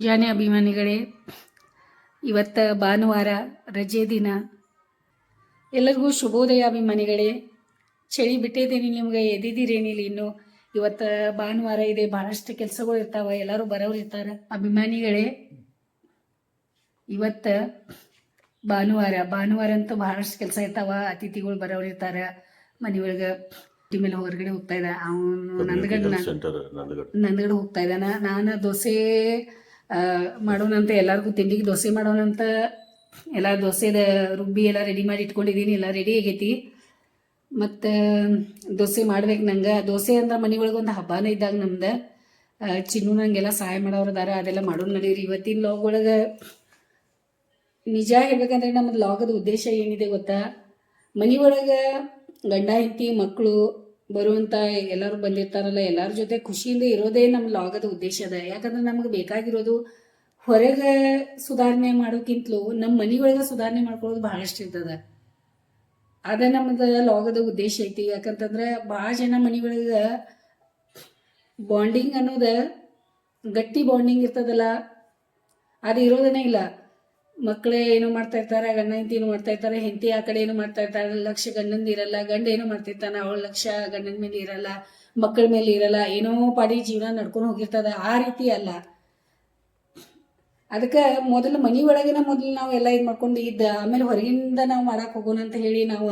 ಜಾನೆ ಅಭಿಮಾನಿಗಳೇ, ಇವತ್ತು ಭಾನುವಾರ ರಜೆ ದಿನ. ಎಲ್ಲರಿಗೂ ಶುಭೋದಯ ಅಭಿಮಾನಿಗಳೇ. ಚಳಿ ಬಿಟ್ಟಿದ್ದೇನೆ, ನಿಮ್ಗೆ ಎದ್ದಿದ್ದೀರೇನಿಲ್ಲ ಇನ್ನು. ಇವತ್ತು ಭಾನುವಾರ ಇದೆ, ಭಾಳಷ್ಟು ಕೆಲಸಗಳು ಇರ್ತಾವೆ, ಎಲ್ಲರೂ ಬರೋರು ಇರ್ತಾರೆ. ಅಭಿಮಾನಿಗಳೇ, ಇವತ್ತು ಭಾನುವಾರ ಅಂತೂ ಭಾಳಷ್ಟು ಕೆಲಸ ಇರ್ತಾವ. ಅತಿಥಿಗಳು ಬರೋರು ಇರ್ತಾರೆ ಮನೆಯೊಳಗೆ. ಮೇಲೆ ಹೊರಗಡೆ ಹೋಗ್ತಾ ಇದ್ದ ಅವನು ನಂದಗಡೆ ಹೋಗ್ತಾ ಇದ್ದಾನ. ನಾನು ದೋಸೆ ಮಾಡೋಣಂತ, ಎಲ್ಲರಿಗೂ ತಿಂಡಿಗೆ ದೋಸೆ ಮಾಡೋಣಂತ ಎಲ್ಲ ದೋಸೆದ ರುಬ್ಬಿ ಎಲ್ಲ ರೆಡಿ ಮಾಡಿ ಇಟ್ಕೊಂಡಿದ್ದೀನಿ. ಎಲ್ಲ ರೆಡಿ ಆಗೈತಿ. ಮತ್ತು ದೋಸೆ ಮಾಡ್ಬೇಕು ನಂಗೆ. ದೋಸೆ ಅಂದ್ರೆ ಮನೆಯೊಳಗೆ ಒಂದು ಹಬ್ಬನೇ ಇದ್ದಾಗ ನಮ್ದು. ಚಿನ್ನು ನಂಗೆಲ್ಲ ಸಹಾಯ ಮಾಡೋರು ಅದಾರ, ಅದೆಲ್ಲ ಮಾಡೋದು ನಡೀರಿ. ಇವತ್ತಿನ ಲಾಗ್ ಒಳಗೆ ನಿಜ ಹೇಳ್ಬೇಕಂದ್ರೆ ನಮ್ಮದು ಲಾಗದ ಉದ್ದೇಶ ಏನಿದೆ ಗೊತ್ತಾ? ಮನೆಯೊಳಗೆ ಗಂಡ ಹೆಂಡತಿ ಮಕ್ಕಳು ಬರುವಂಥ ಎಲ್ಲರೂ ಬಂದಿರ್ತಾರಲ್ಲ, ಎಲ್ಲರ ಜೊತೆ ಖುಷಿಯಿಂದ ಇರೋದೇ ನಮ್ಮ ಲಾಗದ ಉದ್ದೇಶ ಅದ. ಯಾಕಂದ್ರೆ ನಮ್ಗೆ ಬೇಕಾಗಿರೋದು ಹೊರಗೆ ಸುಧಾರಣೆ ಮಾಡೋಕ್ಕಿಂತಲೂ ನಮ್ಮ ಮನೆಯೊಳಗೆ ಸುಧಾರಣೆ ಮಾಡ್ಕೊಳ್ಳೋದು ಭಾಳಷ್ಟು ಇರ್ತದ. ಅದೇ ನಮ್ಮದು ಲಾಗದ ಉದ್ದೇಶ ಐತಿ. ಯಾಕಂತಂದ್ರೆ ಭಾಳ ಜನ ಮನೆಯೊಳಗೆ ಬಾಂಡಿಂಗ್ ಅನ್ನೋದು, ಗಟ್ಟಿ ಬಾಂಡಿಂಗ್ ಇರ್ತದಲ್ಲ, ಅದು ಇರೋದನ್ನೇ ಇಲ್ಲ. ಮಕ್ಕಳೇ ಏನೋ ಮಾಡ್ತಾ ಇರ್ತಾರೆ, ಗಂಡ ಹೆಂಡತಿ ಏನೋ ಮಾಡ್ತಾ ಇರ್ತಾರೆ, ಹೆಂಡತಿ ಆ ಕಡೆ ಏನೋ ಮಾಡ್ತಾ ಇರ್ತಾರೆ, ಲಕ್ಷ್ಯ ಗಂಡಂದು ಇರಲ್ಲ. ಗಂಡ ಏನೋ ಮಾಡ್ತಿರ್ತಾನೆ, ಅವಳ ಲಕ್ಷ್ಯ ಗಂಡನ ಮೇಲೆ ಇರಲ್ಲ, ಮಕ್ಕಳ ಮೇಲೆ ಇರಲ್ಲ. ಏನೋ ಪಾಡಿ ಜೀವನ ನಡ್ಕೊಂಡು ಹೋಗಿರ್ತದ. ಆ ರೀತಿ ಅಲ್ಲ. ಅದಕ್ಕೆ ಮೊದಲು ಮನೆಯೊಳಗಿನ ಮೊದಲು ನಾವು ಎಲ್ಲ ಇದು ಮಾಡ್ಕೊಂಡು ಇದ್ದ, ಆಮೇಲೆ ಹೊರಗಿಂದ ನಾವು ಮಾಡಕ್ಕೆ ಹೋಗೋಣ ಅಂತ ಹೇಳಿ ನಾವು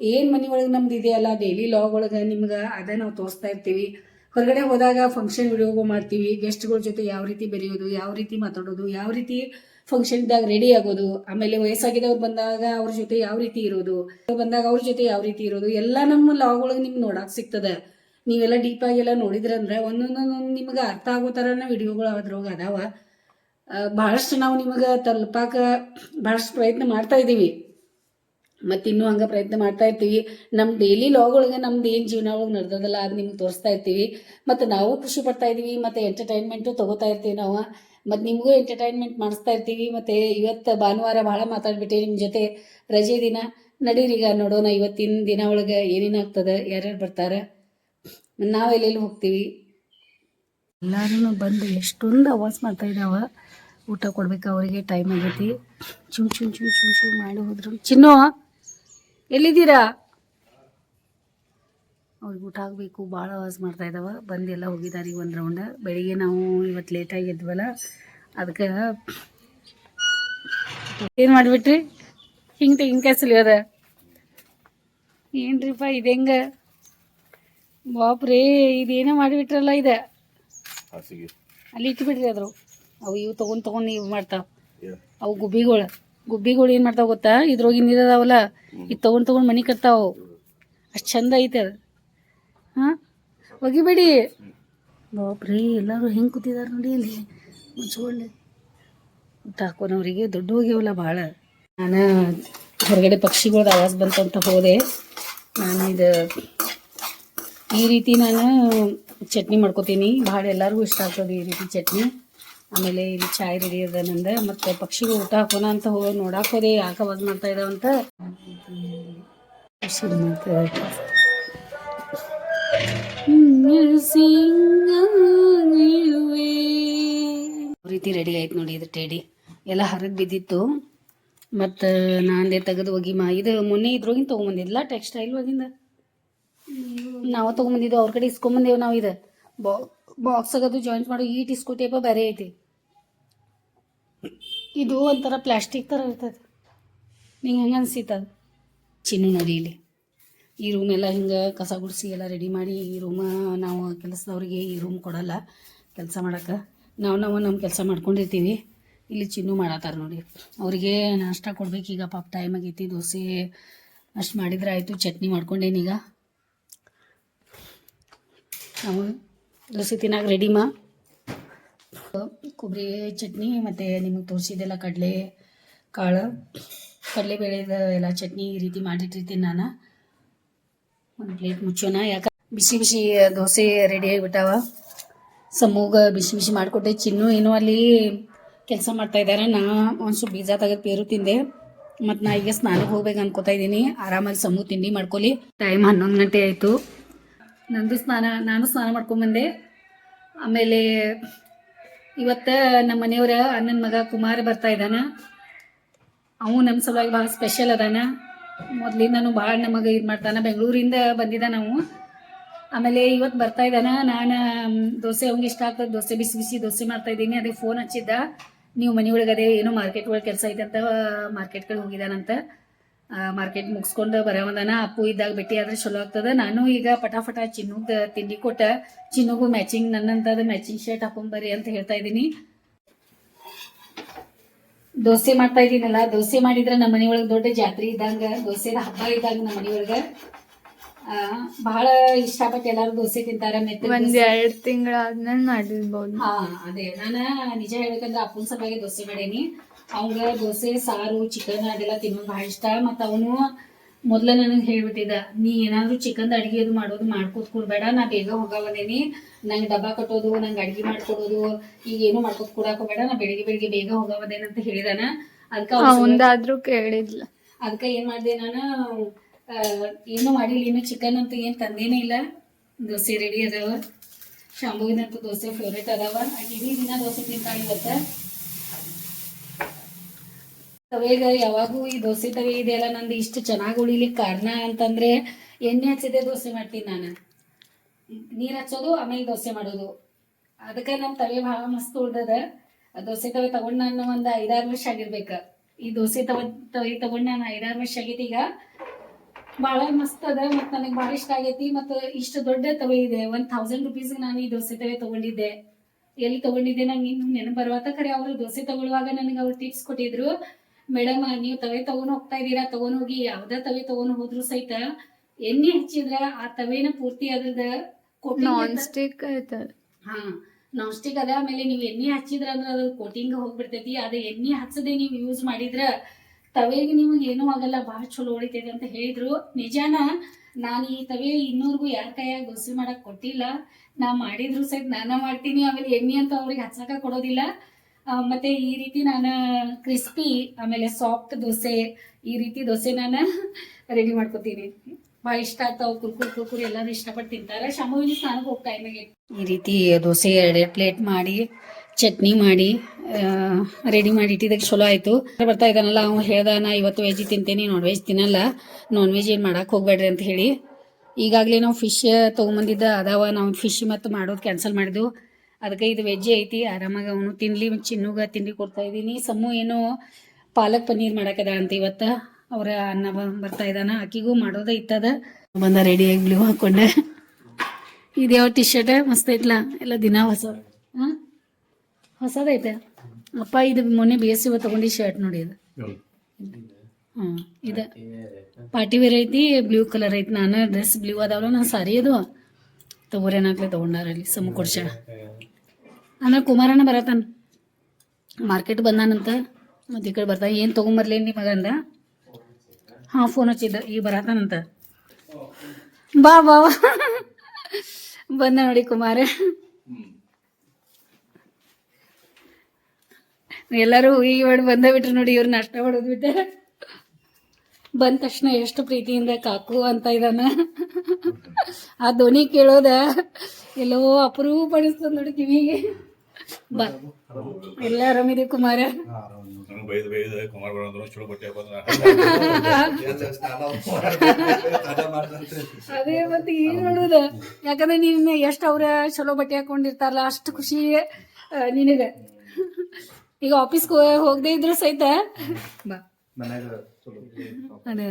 ಏನು ಮನೆಯೊಳಗೆ ನಮ್ದು ಇದೆಯಲ್ಲ ಡೈಲಿ ಲಾಗ್ ಒಳಗೆ ನಿಮ್ಗೆ ಅದೇ ನಾವು ತೋರಿಸ್ತಾ ಇರ್ತೀವಿ. ಹೊರಗಡೆ ಹೋದಾಗ ಫಂಕ್ಷನ್ ವಿಡಿಯೋಗಳು ಮಾಡ್ತೀವಿ. ಗೆಸ್ಟ್ಗಳ ಜೊತೆ ಯಾವ ರೀತಿ ಬೆರೆಯೋದು, ಯಾವ ರೀತಿ ಮಾತಾಡೋದು, ಯಾವ ರೀತಿ ಫಂಕ್ಷನ್ ಇದ್ದಾಗ ರೆಡಿ ಆಗೋದು, ಆಮೇಲೆ ವಯಸ್ಸಾಗಿದ್ದವ್ರು ಬಂದಾಗ ಅವ್ರ ಜೊತೆ ಯಾವ ರೀತಿ ಇರೋದು, ಬಂದಾಗ ಅವ್ರ ಜೊತೆ ಯಾವ ರೀತಿ ಇರೋದು, ಎಲ್ಲ ನಮ್ಮ ಲಾಗ್ ಒಳಗೆ ನಿಮ್ಗೆ ನೋಡಕ್ಕೆ ಸಿಗ್ತದೆ. ನೀವೆಲ್ಲ ಡೀಪಾಗಿ ಎಲ್ಲ ನೋಡಿದ್ರಂದ್ರೆ ಒಂದೊಂದೊಂದು ನಿಮ್ಗೆ ಅರ್ಥ ಆಗೋ ಥರನ ವಿಡಿಯೋಗಳು ಅದ್ರೊಳಗೆ ಅದಾವ. ಭಾಳಷ್ಟು ನಾವು ನಿಮಗೆ ತಲುಪಾಕ ಭಾಳಷ್ಟು ಪ್ರಯತ್ನ ಮಾಡ್ತಾ ಇದ್ದೀವಿ. ಮತ್ತು ಇನ್ನೂ ಹಂಗೆ ಪ್ರಯತ್ನ ಮಾಡ್ತಾ ಇರ್ತೀವಿ. ನಮ್ಮ ಡೈಲಿ ಲಾಗ್ ಒಳಗೆ ನಮ್ದು ಏನು ಜೀವನ ಒಳಗೆ ನಡೆದದಲ್ಲ ಅದು ನಿಮ್ಗೆ ತೋರಿಸ್ತಾ ಇರ್ತೀವಿ. ಮತ್ತು ನಾವು ಖುಷಿ ಪಡ್ತಾ ಇದ್ದೀವಿ, ಮತ್ತು ಎಂಟರ್ಟೈನ್ಮೆಂಟು ತೊಗೋತಾ ಇರ್ತೀವಿ ನಾವು. ಮತ್ತು ನಿಮಗೂ ಎಂಟರ್ಟೈನ್ಮೆಂಟ್ ಮಾಡಿಸ್ತಾ ಇರ್ತೀವಿ. ಮತ್ತು ಇವತ್ತು ಭಾನುವಾರ ಭಾಳ ಮಾತಾಡ್ಬಿಟ್ಟೆ ನಿಮ್ಮ ಜೊತೆ. ರಜೆ ದಿನ ನಡೀರೀಗ ನೋಡೋಣ ಇವತ್ತಿನ ದಿನ ಒಳಗೆ ಏನೇನಾಗ್ತದೆ, ಯಾರ್ಯಾರು ಬರ್ತಾರೆ, ನಾವೆಲ್ಲೆಲ್ಲಿ ಹೋಗ್ತೀವಿ. ಎಲ್ಲರೂ ಬಂದು ಎಷ್ಟೊಂದು ಅವಾಜ್ ಮಾಡ್ತಾ ಇದ್ದಾವೆ. ಊಟ ಕೊಡ್ಬೇಕು ಅವರಿಗೆ, ಟೈಮ್ ಆಗೈತಿ. ಚುಮ್ ಚುಮ್ ಚುಮ್ ಚುಮ್ ಚುಮ್ ಮಾಡಿ ಹೋದ್ರು. ಚಿನ್ನು ಎಲ್ಲಿದ್ದೀರಾ? ಅವ್ರಿಗೆ ಊಟ ಆಗಬೇಕು, ಭಾಳ ಅವಾಜ್ ಮಾಡ್ತಾ ಇದ್ದಾವೆ. ಬಂದು ಎಲ್ಲ ಹೋಗಿದ್ದಾರೆ ಈಗ ಒಂದು ರೌಂಡ್. ಬೆಳಿಗ್ಗೆ ನಾವು ಇವತ್ತು ಲೇಟಾಗಿ ಎದ್ವಲ್ಲ, ಅದಕ್ಕೆ ಏನು ಮಾಡಿಬಿಟ್ರಿ? ಹಿಂಗೆ ತೆಂಗಿನಕಾಯಿ ಸುಲಿಯೋದ ಏನ್ರಿಪ್ಪ ಇದು? ಹೆಂಗೆ ಬಾಪ್ರೇ, ಇದೇನೋ ಮಾಡಿಬಿಟ್ರಲ್ಲ. ಇದು ಅಲ್ಲಿ ಇಟ್ಬಿಡ್ರಿ. ಅದ್ರು ಅವು ಇವು ತೊಗೊಂಡು ಇವು ಮಾಡ್ತಾವೆ. ಅವು ಗುಬ್ಬಿಗಳು ಏನು ಮಾಡ್ತಾವೆ ಗೊತ್ತಾ? ಇದ್ರೊಳಗಿನ ಇದಾವಲ್ಲ, ಇದು ತೊಗೊಂಡು ಮನೆ ಕಟ್ತಾವೆ. ಅಷ್ಟು ಚಂದ ಐತೆ ಅದು. ಹಾಂ, ಒಗಿಬೇಡಿ. ಬಾಪ್ರಿ, ಎಲ್ಲರೂ ಹೆಂಗೆ ಕೂತಿದ್ದಾರೆ ನೋಡಿ ಅಲ್ಲಿ ಮುಚ್ಕೊಂಡು. ಊಟ ಹಾಕೋನವ್ರಿಗೆ ದೊಡ್ಡ ಹೋಗ್ಯವಲ್ಲ ಭಾಳ. ನಾನು ಹೊರಗಡೆ ಪಕ್ಷಿಗಳದ್ದು ಆವಾಜ್ ಬಂತಂತ ಹೋದೆ. ನಾನು ಇದು ಈ ರೀತಿ ನಾನು ಚಟ್ನಿ ಮಾಡ್ಕೋತೀನಿ. ಭಾಳ ಎಲ್ಲರಿಗೂ ಇಷ್ಟ ಆಗ್ತದೆ ಈ ರೀತಿ ಚಟ್ನಿ. ಆಮೇಲೆ ಇಲ್ಲಿ ಚಾಯ್ ರೆಡಿ ಅದ ನಂದು. ಮತ್ತು ಪಕ್ಷಿಗಳು ಊಟ ಹಾಕೋಣ ಅಂತ ಹೋಗಿ ನೋಡಕ್ಕೆ ಹೋದೆ, ಯಾಕೆ ಅವಾಜ್ ಮಾಡ್ತಾ ಇದ್ದಾವಂತ. ರೀತಿ ರೆಡಿ ಆಯ್ತು ನೋಡಿ. ಇದು ಟೇಡಿ ಎಲ್ಲ ಹರಿದು ಬಿದ್ದಿತ್ತು. ಮತ್ತು ನಾನೇ ತೆಗೆದು ಒಗಿಮಾ. ಇದು ಮೊನ್ನೆ ಇದ್ರೊಗಿನ ತೊಗೊಂಬಂದಿದ್ಲ, ಟೆಕ್ಸ್ಟೈಲ್ ಒಗಿಂದ ನಾವು ತೊಗೊಂಬಂದಿದ್ದು. ಅವ್ರ ಕಡೆ ಇಸ್ಕೊಂಬಂದೇವು ನಾವು. ಇದು ಬಾಕ್ಸ್ ಆಗೋದು ಜಾಯಿಂಟ್ ಮಾಡೋ ಈ ಟಿಸ್ಕೋ ಟೇಪ ಬೇರೆ ಐತಿ. ಇದು ಒಂಥರ ಪ್ಲಾಸ್ಟಿಕ್ ಥರ ಇರ್ತದೆ. ನಿಂಗೆ ಹಂಗೆ ಅನಿಸಿತದ? ಚಿನ್ನು ನೋಡಿ ಇಲ್ಲಿ ಈ ರೂಮೆಲ್ಲ ಹಿಂಗೆ ಕಸ ಗುಡಿಸಿ ಎಲ್ಲ ರೆಡಿ ಮಾಡಿ. ಈ ರೂಮ ನಾವು ಕೆಲಸದವ್ರಿಗೆ ಈ ರೂಮ್ ಕೊಡಲ್ಲ ಕೆಲಸ ಮಾಡೋಕ್ಕೆ. ನಾವು ನಮ್ಮ ಕೆಲಸ ಮಾಡ್ಕೊಂಡಿರ್ತೀವಿ. ಇಲ್ಲಿ ಚಿನ್ನು ಮಾಡತ್ತಾರೆ ನೋಡಿ. ಅವರಿಗೆ ನಾಷ್ಟ ಕೊಡ್ಬೇಕು ಈಗ. ಪಾಪ ಟೈಮ್ ಆಗೈತಿ. ದೋಸೆ ಅಷ್ಟು ಮಾಡಿದ್ರೆ ಆಯಿತು. ಚಟ್ನಿ ಮಾಡ್ಕೊಂಡೇನೀಗ. ನಾವು ದೋಸೆ ತಿನ್ನಾಗ ರೆಡಿಮಾ. ಕೊಬ್ಬರಿ ಚಟ್ನಿ ಮತ್ತು ನಿಮಗೆ ತೋರಿಸಿದ್ದೆಲ್ಲ ಕಡಲೆ ಕಾಳು, ಕಡಲೆಬೇಳೆದ ಎಲ್ಲ ಚಟ್ನಿ ಈ ರೀತಿ ಮಾಡಿಟ್ಟಿರ್ತೀನಿ ನಾನು. ಒಂದು ಪ್ಲೇಟ್ ಮುಚ್ಚೋಣ. ಯಾಕೆ ಬಿಸಿ ಬಿಸಿ ದೋಸೆ ರೆಡಿ ಆಗಿಬಿಟ್ಟಾವ. ಸಮೂಗ ಬಿಸಿ ಬಿಸಿ ಮಾಡಿಕೊಟ್ಟೆ. ಚಿನ್ನು ಏನೋ ಅಲ್ಲಿ ಕೆಲಸ ಮಾಡ್ತಾ ಇದ್ದಾರೆ. ನಾ ಒಂದು ಸ್ವಲ್ಪ ಬೀಜ ತೆಗೆದು ಪೇರು ತಿಂದೆ. ಮತ್ತು ನಾ ಈಗ ಸ್ನಾನಕ್ಕೆ ಹೋಗ್ಬೇಕು ಅನ್ಕೋತಾ ಇದ್ದೀನಿ. ಆರಾಮಾಗಿ ಸಮೂ ತಿಂಡಿ ಮಾಡ್ಕೊಳ್ಳಿ. ಟೈಮ್ 11 ಗಂಟೆ ಆಯಿತು. ನಾನು ಸ್ನಾನ ಮಾಡ್ಕೊಂಬಂದೆ. ಆಮೇಲೆ ಇವತ್ತು ನಮ್ಮ ಮನೆಯವರ ಅಣ್ಣನ ಮಗ ಕುಮಾರ್ ಬರ್ತಾ ಇದ್ದಾನ. ಅವು ನಮ್ಮ ಸಲುವಾಗಿ ಭಾಳ ಸ್ಪೆಷಲ್ ಅದಾನ. ಮೊದಲಿಂದನೂ ಭಾಳ ನಮಗೆ ಇದು ಮಾಡ್ತಾನೆ. ಬೆಂಗಳೂರಿಂದ ಬಂದಿದ್ದ ನಾವು. ಆಮೇಲೆ ಇವತ್ತು ಬರ್ತಾ ಇದ್ದಾನ. ನಾನು ದೋಸೆ ಅವ್ನಿಗೆ ಇಷ್ಟ ಆಗ್ತದೆ, ದೋಸೆ ಬಿಸಿ ಬಿಸಿ ದೋಸೆ ಮಾಡ್ತಾಯಿದ್ದೀನಿ. ಅದೇ ಫೋನ್ ಹಚ್ಚಿದ್ದ, ನೀವು ಮನೆ ಒಳಗೆ ಅದೇ ಏನೋ ಮಾರ್ಕೆಟ್ ಒಳಗೆ ಕೆಲಸ ಐತೆ ಅಂತ ಮಾರ್ಕೆಟ್ ಕಡೆ ಹೋಗಿದ್ದಾನಂತ. ಮಾರ್ಕೆಟ್ ಮುಗಿಸ್ಕೊಂಡು ಬರೋದಾನ. ಅಪ್ಪು ಇದ್ದಾಗ ಭೇಟಿ ಆದರೆ ಚಲೋ ಆಗ್ತದೆ. ನಾನು ಈಗ ಪಟಾಫಟ ಚಿನ್ನದ ತಿಂಡಿ ಕೊಟ್ಟ, ಚಿನ್ನಗೂ ಮ್ಯಾಚಿಂಗ್ ನನ್ನಂಥದ್ದು ಮ್ಯಾಚಿಂಗ್ ಶರ್ಟ್ ಹಾಕೊಂಬರ್ರಿ ಅಂತ ಹೇಳ್ತಾ ಇದ್ದೀನಿ. ದೋಸೆ ಮಾಡ್ತಾ ಇದ್ದೀನಲ್ಲ, ದೋಸೆ ಮಾಡಿದ್ರೆ ನಮ್ಮ ಮನೆಯೊಳಗೆ ದೊಡ್ಡ ಜಾತ್ರೆ ಇದ್ದಂಗೆ, ದೋಸೆದ ಹಬ್ಬ ಇದ್ದಂಗೆ ನಮ್ಮ ಮನೆಯೊಳಗೆ. ಬಹಳ ಇಷ್ಟಪಟ್ಟು ಎಲ್ಲಾರು ದೋಸೆ ತಿಂತಾರ. ಒಂದ್ 2 ತಿಂಗಳಾದ್ಮೇಲೆ ಮಾಡಿರ್ಬೋದು. ಅದೇ ನಾನು ನಿಜ ಹೇಳ್ಬೇಕಂದ್ರೆ ಅಪ್ಪನ ಸಲುವಾಗಿ ದೋಸೆ ಮಾಡೇನಿ. ಅವಂಗ ದೋಸೆ ಸಾರು ಚಿಕನ್ ಅದೆಲ್ಲ ತಿನ್ನೋದು ಭಾಳ ಇಷ್ಟ. ಮತ್ತು ಅವನು ಮೊದ್ಲ ನನಗೆ ಹೇಳ್ಬಿಟ್ಟಿದ್ದ, ನೀ ಏನಾದ್ರು ಚಿಕನ್ ಅಡಿಗೆ ಅದು ಮಾಡೋದು ಮಾಡ್ಕೋತ ಕೊಡ್ಬೇಡ, ನಾ ಬೇಗ ಹೋಗವನೇನಿ, ನಂಗೆ ಡಬ್ಬ ಕಟ್ಟೋದು, ನಂಗೆ ಅಡಿಗೆ ಮಾಡ್ಕೊಡೋದು ಈಗ ಏನು ಮಾಡ್ಕೋತ ಕೊಡಾಕೋಬೇಡ, ನಾ ಬೆಳಿಗ್ಗೆ ಬೇಗ ಹೋಗವದೇನಂತ ಹೇಳಿದಾನ. ಒಂದಾದ್ರೂ ಕೇಳಿದ್ಲ. ಅದಕ್ಕೆ ಏನ್ ಮಾಡಿದೆ ನಾನು, ಏನು ಮಾಡಿಲ್ಲ, ಇನ್ನು ಚಿಕನ್ ಅಂತೂ ಏನು ತಂದೇನೇ ಇಲ್ಲ. ದೋಸೆ ರೆಡಿ ಅದಾವ. ಶಾಂಭುವಿನಂತೂ ದೋಸೆ ಫೇವ್ರೇಟ್ ಅದಾವ. ಇಡೀ ದಿನ ದೋಸೆ ತಿಂತಾಳೆ ಇವತ್ತು. ತವೆಗ ಯಾವಾಗೂ ಈ ದೋಸೆ ತವೆ ಇದೆಯಲ್ಲ, ನಂದು ಇಷ್ಟು ಚೆನ್ನಾಗಿ ಉಳಿಲಿಕ್ಕೆ ಕಾರಣ ಅಂತಂದ್ರೆ ಎಣ್ಣೆ ಹಚ್ಚಿದೆ ದೋಸೆ ಮಾಡ್ತೀನಿ ನಾನು. ನೀರು ಹಚ್ಚೋದು ಆಮೇಲೆ ದೋಸೆ ಮಾಡೋದು. ಅದಕ್ಕೆ ನಮ್ಮ ತವೆ ಭಾಳ ಮಸ್ತ್ ಉಳ್ದದ. ದೋಸೆ ತವೆ ತಗೊಂಡು ನಾನು ಒಂದು 5-6 ವರ್ಷ ಆಗಿರ್ಬೇಕ. ಈ ದೋಸೆ ತವೆ ತಗೊಂಡು ನಾನು 5-6 ವರ್ಷ ಆಗೈತಿ ಈಗ. ಭಾಳ ಮಸ್ತ್ ಅದ ಮತ್ತು ನನಗೆ ಭಾಳ ಇಷ್ಟ ಆಗೈತಿ. ಮತ್ತು ಇಷ್ಟು ದೊಡ್ಡ ತವೆ ಇದೆ. 1000 ರೂಪೀಸ್ಗೆ ನಾನು ಈ ದೋಸೆ ತವೆ ತಗೊಂಡಿದ್ದೆ. ಎಲ್ಲಿ ತಗೊಂಡಿದ್ದೆ ನಂಗೆ ಇನ್ನು ನೆನಪು ಬರುವತ್ತ. ಖರೆ ಅವರು ದೋಸೆ ತಗೊಳ್ಳುವಾಗ ನನಗೆ ಅವ್ರು ಟಿಪ್ಸ್ ಕೊಟ್ಟಿದ್ರು, ಮೇಡಮ್ ನೀವು ತವೆ ತಗೊಂಡು ಹೋಗ್ತಾ ಇದ್ದೀರಾ, ತಗೊಂಡು ಹೋಗಿ ಯಾವುದೇ ತವೆ ತಗೊಂಡು ಹೋದ್ರು ಸಹಿತ ಎಣ್ಣೆ ಹಚ್ಚಿದ್ರ ಆ ತವೆನ ಪೂರ್ತಿ ಅದ ನಾನ್ ಸ್ಟಿಕ್ ಐತದ. ನಾನ್ ಸ್ಟಿಕ್ ಅದ. ಆಮೇಲೆ ನೀವು ಎಣ್ಣೆ ಹಚ್ಚಿದ್ರ ಅಂದ್ರೆ ಅದು ಕೋಟಿಂಗ್ ಹೋಗ್ಬಿಡ್ತೈತಿ. ಅದೇ ಎಣ್ಣೆ ಹಚ್ಚದೆ ನೀವು ಯೂಸ್ ಮಾಡಿದ್ರ ತವೆಗೆ ನಿಮಗೆ ಏನೂ ಆಗಲ್ಲ, ಭಾಳ ಚಲೋ ಹೊಡಿತೈತಿ ಅಂತ ಹೇಳಿದ್ರು. ನಿಜಾನ, ನಾನು ಈ ತವೆ ಇನ್ನೂರ್ಗೂ ಯಾರ ಕೈಯಾಗ ದೋಸೆ ಮಾಡಕ್ ಕೊಟ್ಟಿಲ್ಲ. ನಾ ಮಾಡಿದ್ರು ಸಹಿತ ನಾನು ಮಾಡ್ತೀನಿ. ಆಮೇಲೆ ಎಣ್ಣೆ ಅಂತ ಅವ್ರಿಗೆ ಹಚ್ಚಕ ಕೊಡೋದಿಲ್ಲ. ಮತ್ತೆ ಈ ರೀತಿ ನಾನು ಕ್ರಿಸ್ಪಿ ಆಮೇಲೆ ಸಾಫ್ಟ್ ದೋಸೆ, ಈ ರೀತಿ ದೋಸೆ ನಾನು ರೆಡಿ ಮಾಡ್ಕೊತೀನಿ. ಭಾಳ ಇಷ್ಟ ಆಗ್ತಾವ. ಕುರ್ಕುರು ಎಲ್ಲರೂ ಇಷ್ಟಪಟ್ಟು ತಿಂತಾರೆ. ಶಾಂಭವಿನ ಸ್ನಾನಕ್ಕೆ ಹೋಗಿ ಟೈಮಿಗೆ ಈ ರೀತಿ ದೋಸೆ 2 ಪ್ಲೇಟ್ ಮಾಡಿ ಚಟ್ನಿ ಮಾಡಿ ರೆಡಿ ಮಾಡಿ ಇಟ್ಟಿದ್ದಕ್ಕೆ ಚಲೋ ಆಯಿತು. ಬರ್ತಾ ಇದ್ದಾನಲ್ಲ, ಅವ್ನು ಹೇಳ್ದ, ನಾ ಇವತ್ತು ವೆಜ್ ತಿಂತೇನೆ, ನಾನ್ ವೆಜ್ ತಿನ್ನಲ್ಲ, ನಾನ್ ವೆಜ್ ಏನು ಮಾಡಕ್ಕೆ ಹೋಗ್ಬೇಡ್ರಿ ಅಂತ ಹೇಳಿ. ಈಗಾಗಲೇ ನಾವು ಫಿಶ್ ತೊಗೊಂಬಂದಿದ್ದ ಅದಾವ. ನಾವು ಫಿಶ್ ಮತ್ತು ಮಾಡೋದು ಕ್ಯಾನ್ಸಲ್ ಮಾಡಿದ್ವು. ಅದಕ್ಕೆ ಇದು ವೆಜ್ ಐತಿ. ಆರಾಮಾಗಿ ಅವನು ತಿನ್ನಲಿ. ಚಿನ್ನುಗ ತಿಂಡಿ ಕೊಡ್ತಾ ಇದ್ದೀನಿ. ಸಮ್ಮು ಏನೋ ಪಾಲಕ್ ಪನ್ನೀರ್ ಮಾಡಕ್ಕದ ಅಂತ ಇವತ್ತು. ಅವರ ಅನ್ನ ಬರ್ತಾ ಇದ್ದಾನ, ಆಕಿಗೂ ಮಾಡೋದೇ ಇತ್ತದ. ಬಂದ ರೆಡಿಯಾಗಿ ಬ್ಲೂ ಹಾಕೊಂಡೆ. ಇದು ಯಾವ ಟಿ ಶರ್ಟ್ ಮಸ್ತ್ ಐತ್ಲ, ಎಲ್ಲ ದಿನ ಹೊಸದೈತೆ ಅಪ್ಪ. ಇದು ಮೊನ್ನೆ BSc ತಗೊಂಡು ಶರ್ಟ್ ನೋಡಿ. ಇದು ಇದು ಪಾರ್ಟಿ ವೇರ್ ಐತಿ, ಬ್ಲೂ ಕಲರ್ ಐತಿ. ನಾನು ಡ್ರೆಸ್ ಬ್ಲೂ ಅದಾವಲ್ಲ, ನಾನು ಸಾರಿ ಅದು ತಗೋರೇನಾಗ್ಲಿ ತಗೊಂಡಾರಲ್ಲಿ. ಸಮ ಕೊಡ್ಸ ಅಂದ್ರೆ ಕುಮಾರಣ್ಣ ಬರತಾನ, ಮಾರ್ಕೆಟ್ ಬಂದಾನಂತ. ಮತ್ತು ಈ ಕಡೆ ಬರ್ತಾನೆ. ಏನು ತೊಗೊಂಬರ್ಲಿ ನಿಮಗೆ ಅಂದ. ಫೋನ್ ಹಚ್ಚಿದ್ದ, ಈಗ ಬರತಾನಂತ. ಬಾ ಬಂದ ನೋಡಿ ಕುಮಾರ. ಎಲ್ಲರೂ ಈ ಮಾಡಿ ಬಂದ ಬಿಟ್ರು ನೋಡಿ. ಇವ್ರು ನಾಷ್ಟ ಮಾಡೋದು ಬಿಟ್ಟೆ. ಬಂದ ತಕ್ಷಣ ಎಷ್ಟು ಪ್ರೀತಿಯಿಂದ ಕಾಕು ಅಂತ ಇದ್ದಾನ. ಆ ಧ್ವನಿ ಕೇಳೋದ ಎಲ್ಲೋ ಅಪರೂಪ ಅನಿಸ್ತದ ನೋಡಿ ಕಿವಿಗೆ. ಬಾ, ಎಲ್ಲ ಆರಾಮಿದೆ ಕುಮಾರ? ಅದೇ ಮತ್ತೆ ಏನ್ ಮಾಡೋದ, ಯಾಕಂದ್ರೆ ನೀನ್ ಎಷ್ಟು ಅವ್ರ ಚಲೋ ಬಟ್ಟೆ ಹಾಕೊಂಡಿರ್ತಾರಲ್ಲ ಅಷ್ಟು ಖುಷಿ ನಿನಗ. ಈಗ ಆಫೀಸ್ಗೆ ಹೋಗದೆ ಇದ್ರು ಸಹಿತ ಬಾ. ಅದೇ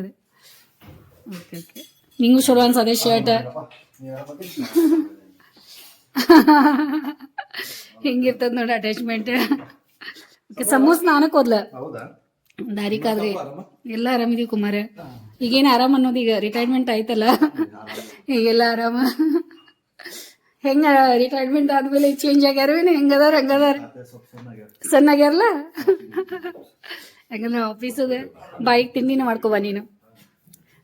ಓಕೆ ನಿಂಗೂ ಚಲೋ ಅನ್ಸದೆ ಶರ್ಟ್. ಹಿಂಗಿರ್ತದ ನೋಡಿ ಅಟ್ಯಾಚ್ಮೆಂಟ್. ಸಮೂಸ ಸ್ನಾನಕ್ಕೆ ಹೋದ್ಲ ದಾರಿಕಾದ್ರಿ. ಎಲ್ಲ ಆರಾಮಿದೀವಿ ಕುಮಾರ. ಈಗೇನು ಆರಾಮ್ ಅನ್ನೋದು, ಈಗ ರಿಟೈರ್ಮೆಂಟ್ ಆಯ್ತಲ್ಲ, ಈಗೆಲ್ಲ ಆರಾಮ. ಹೆಂಗ ರಿಟೈರ್ಮೆಂಟ್ ಆದ್ಮೇಲೆ ಚೇಂಜ್ ಆಗ್ಯಾರವೇನು? ಹೆಂಗದಾರ ಸಣ್ಣಾಗ್ಯಾರಲ್ಲ. ಯಾಕಂದ್ರೆ ಆಫೀಸದ ಬಾಯಿಗೆ ತಿಂಡಿನ ಮಾಡ್ಕೊಬ ನೀನು.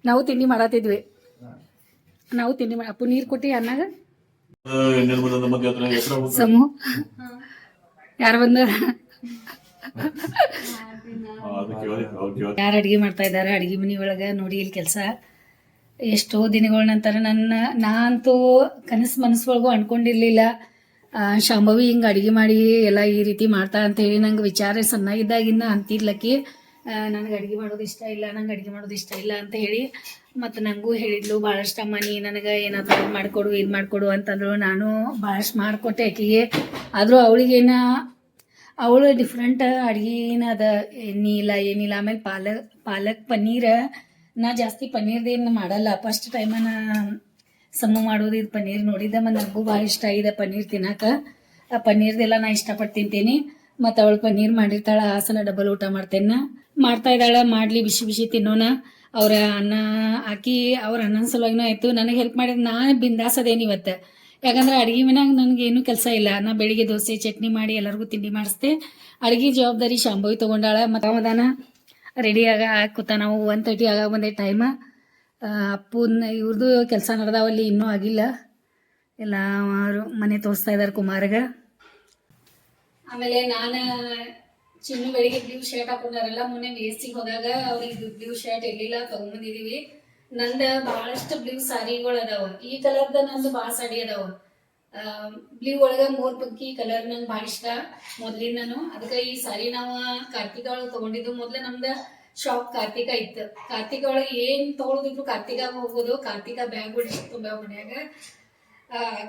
ನಾವು ತಿಂಡಿ ಮಾಡತ್ತಿದ್ವಿ. ಅಪ್ಪು ನೀರು ಕೊಟ್ಟಿ ಅನ್ನಾಗ. ಸಮೂ ಯಾರು ಬಂದಾರ? ಯಾರು ಅಡ್ಗೆ ಮಾಡ್ತಾ ಇದ್ದಾರೆ ಅಡ್ಗೆ ಮನೆ ಒಳಗೆ ನೋಡಿ. ಇಲ್ಲಿ ಕೆಲಸ ಎಷ್ಟೋ ದಿನಗಳ ನಂತರ ನಾ ಅಂತೂ ಮನಸ್ಸೊಳಗೂ ಅನ್ಕೊಂಡಿರ್ಲಿಲ್ಲ ಶಾಂಭವಿ ಹಿಂಗೆ ಅಡುಗೆ ಮಾಡಿ ಎಲ್ಲ ಈ ರೀತಿ ಮಾಡ್ತಾ ಅಂತ ಹೇಳಿ ನಂಗೆ ವಿಚಾರ ಸಣ್ಣಗಿದ್ದಾಗಿನ್ನ ಅಂತಿದ್ಲಕ್ಕಿ ನನಗೆ ಅಡುಗೆ ಮಾಡೋದು ಇಷ್ಟ ಇಲ್ಲ, ನಂಗೆ ಅಡುಗೆ ಮಾಡೋದು ಇಷ್ಟ ಇಲ್ಲ ಅಂತ ಹೇಳಿ. ಮತ್ತು ನನಗೂ ಹೇಳಿದ್ಲು ಭಾಳಷ್ಟು ಅಮ್ಮ ನೀ ನನಗೆ ಏನಾದರೂ ಇದು ಮಾಡಿಕೊಡು ಇದು ಮಾಡಿಕೊಡು ಅಂತಂದ್ರು. ನಾನು ಭಾಳಷ್ಟು ಮಾಡಿಕೊಟ್ಟೆ ಆಕೆಗೆ. ಆದರೂ ಅವಳಿಗೇನ ಅವಳು ಡಿಫ್ರೆಂಟ್ ಅಡ್ಗೆನ ಅದ, ಏನಿಲ್ಲ. ಆಮೇಲೆ ಪಾಲಕ್ ಪನ್ನೀರ್ ನಾ ಜಾಸ್ತಿ ಪನ್ನೀರ್ದೇನು ಮಾಡಲ್ಲ. ಫಸ್ಟ್ ಟೈಮ ನಾ ಸಮ ಮಾಡೋದು ಇದು ಪನ್ನೀರ್ ನೋಡಿದ್ದೆ. ಮತ್ತು ನನಗೂ ಭಾಳ ಇಷ್ಟ ಇದೆ ಪನ್ನೀರ್ ತಿನ್ನಕ್ಕೆ. ಆ ಪನ್ನೀರ್ದೆಲ್ಲ ನಾ ಇಷ್ಟಪಟ್ಟು ತಿಂತೀನಿ. ಮತ್ತು ಅವಳು ಪನ್ನೀರ್ ಮಾಡಿರ್ತಾಳೆ, ಆ ಸಲ ಡಬಲ್ ಊಟ ಮಾಡ್ತೇನೆ. ಮಾಡ್ತಾ ಇದ್ದಾಳೆ, ಮಾಡಲಿ ಬಿಸಿ ಬಿಸಿ ತಿನ್ನೋಣ. ಅವ್ರ ಅನ್ನ ಹಾಕಿ ಅವ್ರ ಅನ್ನನ ಸಲುವಾಗಿನೂ ಆಯಿತು, ನನಗೆ ಹೆಲ್ಪ್ ಮಾಡಿದ್ ನಾ ಬಿಂದಾಸದೇನು ಇವತ್ತು. ಯಾಕಂದ್ರೆ ಅಡುಗೆ ಮನ್ಯಾಗ ನನಗೇನು ಕೆಲಸ ಇಲ್ಲ. ನಾ ಬೆಳಿಗ್ಗೆ ದೋಸೆ ಚಟ್ನಿ ಮಾಡಿ ಎಲ್ಲರಿಗೂ ತಿಂಡಿ ಮಾಡಿಸ್ದೆ. ಅಡುಗೆ ಜವಾಬ್ದಾರಿ ಶಾಂಭವಿ ತೊಗೊಂಡಾಳ. ಮತ್ತು ಅವದಾನ ರೆಡಿ ಕೂತ. ನಾವು 1:30 ಆಗ ಬಂದೆ ಟೈಮ. ಅಪ್ಪನ ಇವ್ರದ್ದು ಕೆಲಸ ನಡೆದಾವಲ್ಲಿ ಇನ್ನೂ ಆಗಿಲ್ಲ. ಎಲ್ಲ ಮನೆ ತೋರಿಸ್ತಾ ಇದ್ದಾರೆ ಕುಮಾರ್ಗೆ. ಆಮೇಲೆ ನಾನು ಚಿನ್ನು ಬೆಳಿಗ್ಗೆ ಬ್ಲೂ ಶರ್ಟ್ ಹಾಕೊಂಡಾರಲ್ಲ, ಮೊನ್ನೆ ಮೇಸ್ತಿಗೆ ಹೋದಾಗ ಅವ್ರಿಗೆ ಬ್ಲೂ ಶರ್ಟ್ ಇರಲಿಲ್ಲ, ತೊಗೊಂಬಂದಿದೀವಿ. ನಂದು ಭಾಳಷ್ಟು ಬ್ಲೂ ಸಾರಿಗಳು ಅದಾವ. ಈ ಕಲರ್ದ ನಂದು ಭಾಳ ಸಾಡಿ ಅದಾವ. ಬ್ಲೂ ಒಳಗೆ 3 ಪಂಕಿ ಕಲರ್ ನಂಗೆ ಭಾಳ ಇಷ್ಟ ಮೊದ್ಲಿಂದನು. ಅದಕ್ಕೆ ಈ ಸಾರಿ ನಾವು ಕಾರ್ತಿಕ ಒಳಗೆ ತೊಗೊಂಡಿದ್ದು. ಮೊದ್ಲು ನಮ್ದು ಶಾಪ್ ಕಾರ್ತಿಕ ಇತ್ತು. ಕಾರ್ತಿಕ ಒಳಗೆ ಏನು ತೊಗೊಳೋದಿದ್ರು ಕಾರ್ತಿಕಾಗ ಹೋಗೋದು. ಕಾರ್ತಿಕ ಬ್ಯಾಗ್ಗಳು ಇಷ್ಟು ತುಂಬ ಮನ್ಯಾಗ.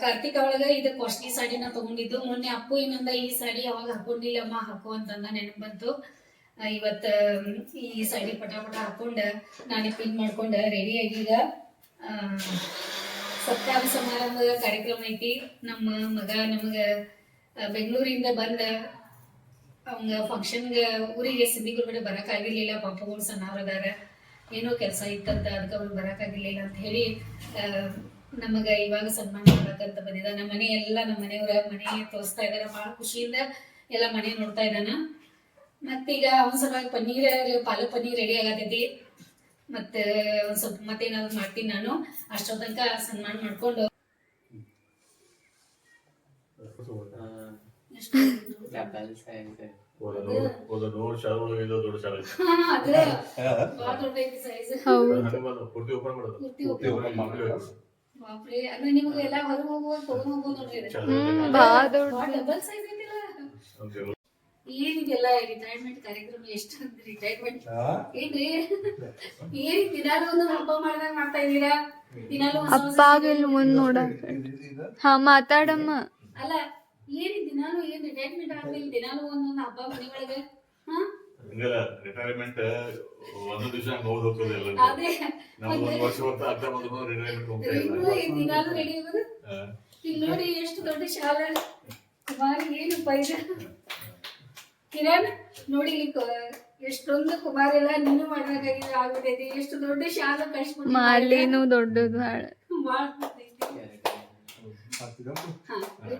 ಕಾರ್ತಿಕ ಒಳಗೆ ಇದು ಕಾಸ್ಟ್ಲಿ ಸಾಡಿನ ತೊಗೊಂಡಿದ್ದು. ಮೊನ್ನೆ ಅಪ್ಪು ಇನ್ನೊಂದ ಈ ಸಾಡಿ ಅವಾಗ ಹಾಕೊಂಡಿಲ್ಲಮ್ಮ ಹಾಕು ಅಂತಂದ, ನೆನಪು ಬಂತು. ಇವತ್ತು ಈ ಸಾಡಿ ಪಟ ಹಾಕೊಂಡು ನಾನು ಪಿನ್ ಮಾಡ್ಕೊಂಡು ರೆಡಿ ಆಗೀಗ. ಸತ್ಕಾರ ಸಮಾರಂಭ ಕಾರ್ಯಕ್ರಮ ಐತಿ. ನಮ್ಮ ಮಗ ನಮಗೆ ಬೆಂಗಳೂರಿಂದ ಬಂದ ಅವಂಗ ಫಂಕ್ಷನ್ಗೆ ಊರಿಗೆ ಸಿದ್ದಿಗುರುಗಡೆ ಬರೋಕ್ಕಾಗಿರ್ಲಿಲ್ಲ. ಪಾಪಗಳು ಸಣ್ಣವ್ರದಾರ, ಏನೋ ಕೆಲಸ ಇತ್ತಂತ, ಅದಕ್ಕೆ ಅವ್ರು ಬರೋಕ್ಕಾಗಿರ್ಲಿಲ್ಲ ಅಂತ ಹೇಳಿ ನಮಗೆ ಇವಾಗ ಸನ್ಮಾನ ಮಾಡಕ್ಕಂತ ಬಂದಿದ್ದ. ನಮ್ಮ ಮನೆ ಎಲ್ಲ ನಮ್ಮ ಮನೆಯವರ ಮನೆ ತೋರಿಸ್ತಾ ಇದಾರೆ. ಭಾಳ ಖುಷಿಯಿಂದ ಎಲ್ಲ ಮನೆ ನೋಡ್ತಾ ಇದ್ದಾನ. ಮತ್ತೀಗ ಅವನ ಸಲುವಾಗಿ ಪಾಲಕ್ ಪನ್ನೀರ್ ರೆಡಿ ಆಗತೈತಿ. ಮತ್ತೆ ಒಂದ್ ಸ್ವಲ್ಪ ಮತ್ತೇನಾದ್ರು ಮಾಡ್ತೀನಿ ನಾನು. ಅಷ್ಟೋ ತನಕ ಸನ್ಮಾನ ಮಾಡ್ಕೊಂಡು ಬಾಪ್ರಿ ಅಂದ್ರೆ ನಿಮ್ಗೆ ಎಲ್ಲ ಹೊರಗೆ ಹೋಗುವಾಗ ತಗೊಂಡ್ ಹೋಗ್ಬೋದು ನೋಡ್ರಿ. ಡಬಲ್ ಸೈಜ್ ಐತಿಲ್ಲ. ಏನಿದೆಲ್ಲ ರಿಟೈರ್ಮೆಂಟ್ ಕಾರ್ಯಕ್ರಮ ಎಷ್ಟು ರಿಟೈರ್ಮೆಂಟ್ ಏನ್ರಿ? ಏನ್ ದಿನಾಲು ಒಂದು ಹಬ್ಬ ಮಾಡ್ದಂಗ ಮಾಡ್ತಾ ಇದೀರಾ? ದಿನಾಲು ಅಪ್ಪಾಗಿಲ್ ಮುಂದ್ ನೋಡಕ್ ಹಾ ಮಾತಾಡಮ್ಮ. ಅಲ್ಲ ಏನ್ ದಿನಾಲು ಏನ್ ರಿಟೈರ್ಮೆಂಟ್ ಆಗ್ಲಿಲ್ಲ, ದಿನಾಲು ಒಂದೊಂದು ಹಬ್ಬ ಮನೆ ಒಳಗೆ. ರಿಟೈರ್ಮೆಂಟ್ ಒಂದು ದಿವಸ ಹೋಗ್ತದೆ. ಅದೇ ದಿನಾಲು ರೆಡಿ ಆಗೋದು. ಇಲ್ಲಿ ನೋಡಿ ಎಷ್ಟು ದೊಡ್ಡ ಶಾಲೆ ಕುಮಾರ್. ಏನು ಪೈದ ಕಿರಣ್ ನೋಡಿ, ಎಷ್ಟೊಂದು ಕುಮಾರ್ ಎಲ್ಲ ನೀನು ಮಾಡ್ಬೇಕಾಗಿದೆ ಆಗ್ಬಿಟ್ಟೈತಿ. ಎಷ್ಟು ದೊಡ್ಡ ಶಾಲೆ ಕಳ್ಸ್ಬಿಟ್ಟು ಮಾಲಿನೂ ದೊಡ್ಡದು ಭಾಳ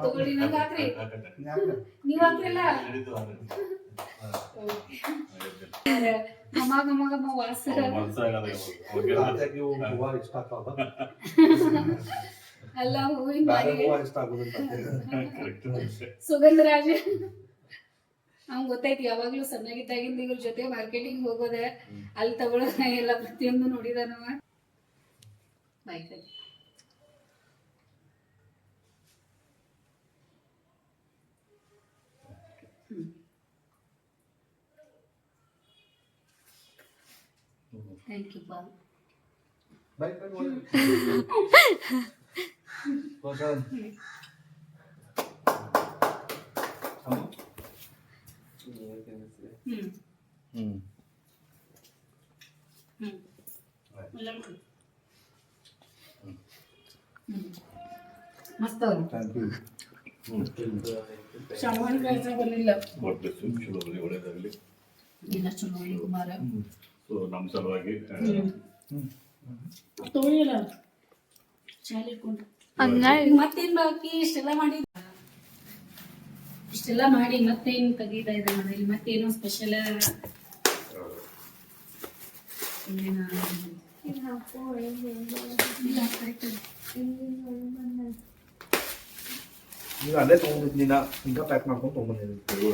ತಗೊಳ್ಳಿ. ನಂಗೆ ಹಾಕ್ರಿ, ನೀವ್ ಹಾಕ್ರಿಲ್ಲ. ಗಮ ವಾಸ ಅಲ್ಲ ಹೂವಿನ ಸುಗಂಧರಾಜ. ಅವ್ನ್ ಗೊತ್ತೈತಿ ಯಾವಾಗ್ಲೂ ಸಣ್ಣಗಿದ್ದಾಗಿಂದ ಇವ್ರ ಜೊತೆ ಮಾರ್ಕೆಟಿಂಗ್ ಹೋಗೋದ, ಅಲ್ಲಿ ತಗೊಳ್ಳೋದ, ಎಲ್ಲ ಪ್ರತಿಯೊಂದು ನೋಡಿದಾನವ. ಬೈಕ್ ಥ್ಯಾಂಕ್ ಯು ಪಾ. ಮಸ್ತ್ ಸಾಮಾನ್ಯ ಕೆಲಸ ಬರಲಿಲ್ಲ. ಎಲ್ಲ ಚಲೋ ಕುಮಾರ. ನಮ್ಮ ಸಲುವಾಗಿ ತೊಗೊಳ್ಳಿಲ್ಲ ಚಾಲಿ ಇಟ್ಕೊಂಡು ಮತ್ತೇನ್ ಬಾಕಿ ಇಷ್ಟೆಲ್ಲ ಮಾಡಿ ಮತ್ತೇನು ತೆಗೀತಾ ಇದೆ ಮನೇಲಿ? ಮತ್ತೇನೋ ಸ್ಪೆಷಲ್ ನೀವು ಅಲ್ಲೇ ತೊಗೊಂಡಿದ್ದಿನ ಹಿಂಗ ಪ್ಯಾಕ್ ಮಾಡ್ಕೊಂಡು ತೊಗೊಂಡಿದ್ದೀವಿ.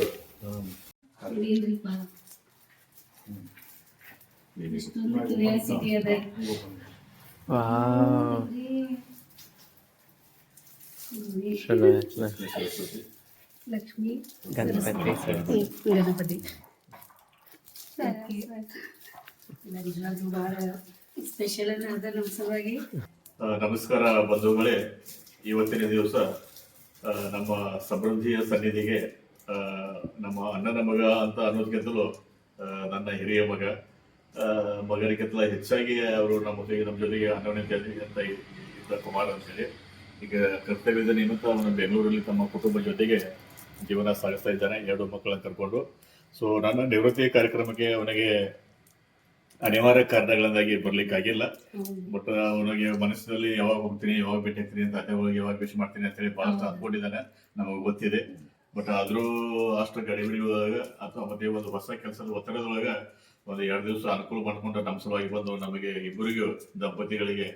ಚಲೋ ಲಕ್ಷ್ಮೀ ಸರಸ್ವತಿ. ಲಕ್ಷ್ಮಿ ಗಣಪತಿ ಗಣಪತಿ ನಿಜವಾಗ್ಲೂ ಭಾಳ ಸ್ಪೆಷಲ್ ಅದ ನಮ್ಮ ಸಲುವಾಗಿ. ನಮಸ್ಕಾರ ಬಂಧುಗಳೇ, ಇವತ್ತಿನ ದಿವಸ ನಮ್ಮ ಸಮೃದ್ಧಿಯ ಸನ್ನಿಧಿಗೆ ನಮ್ಮ ಅಣ್ಣನ ಮಗ ಅಂತ ಅನ್ನೋದಕ್ಕಿಂತಲೂ ನನ್ನ ಹಿರಿಯ ಮಗನಿಗಿಂತಲೂ ಹೆಚ್ಚಾಗಿ ಅವರು ನಮ್ಮ ಜೊತೆಗೆ ಅನ್ಯೋನ್ಯತೆ ಅಂತ ಇದ್ದ ಕುಮಾರ್ ಅಂತೇಳಿ ಈಗ ಕರ್ತವ್ಯದ ನಿಮಿತ್ತ ಅವನು ಬೆಂಗಳೂರಲ್ಲಿ ತಮ್ಮ ಕುಟುಂಬ ಜೊತೆಗೆ ಜೀವನ ಸಾಗಿಸ್ತಾ ಇದ್ದಾನೆ, 2 ಮಕ್ಕಳನ್ನು ಕರ್ಕೊಂಡು. ಸೊ ನನ್ನ ನಿವೃತ್ತಿ ಕಾರ್ಯಕ್ರಮಕ್ಕೆ ಅವನಿಗೆ ಅನಿವಾರ್ಯ ಕಾರಣಗಳಿಂದಾಗಿ ಬರ್ಲಿಕ್ಕಾಗಿಲ್ಲ. ಬಟ್ ಅವನಿಗೆ ಮನಸ್ಸಿನಲ್ಲಿ ಯಾವಾಗ ಹೋಗ್ತೀನಿ, ಯಾವಾಗ ಭೇಟಿ ಆಗ್ತೀನಿ ಅಂತ, ಅದೇ ಹೋಗಿ ಯಾವಾಗ ವಿಶ್ ಮಾಡ್ತೀನಿ ಅಂತ ಹೇಳಿ ಬಹಳಷ್ಟು ಅಂದ್ಕೊಂಡಿದ್ದಾನೆ, ನಮಗೆ ಗೊತ್ತಿದೆ. ಬಟ್ ಆದರೂ ಅಷ್ಟು ಗಡಿಬಿಡಿ ಒಳಗ ಅಥವಾ ಮತ್ತೆ ಒಂದು ಹೊಸ ಕೆಲಸದ ಒತ್ತಡದೊಳಗ ಒಂದು 2 ದಿವಸ ಅನುಕೂಲ ಮಾಡ್ಕೊಂಡು ನಮ್ಮ ಸಲುವಾಗಿ ಬಂದು ನಮಗೆ ಇಬ್ಬರಿಗೂ ದಂಪತಿಗಳಿಗೆ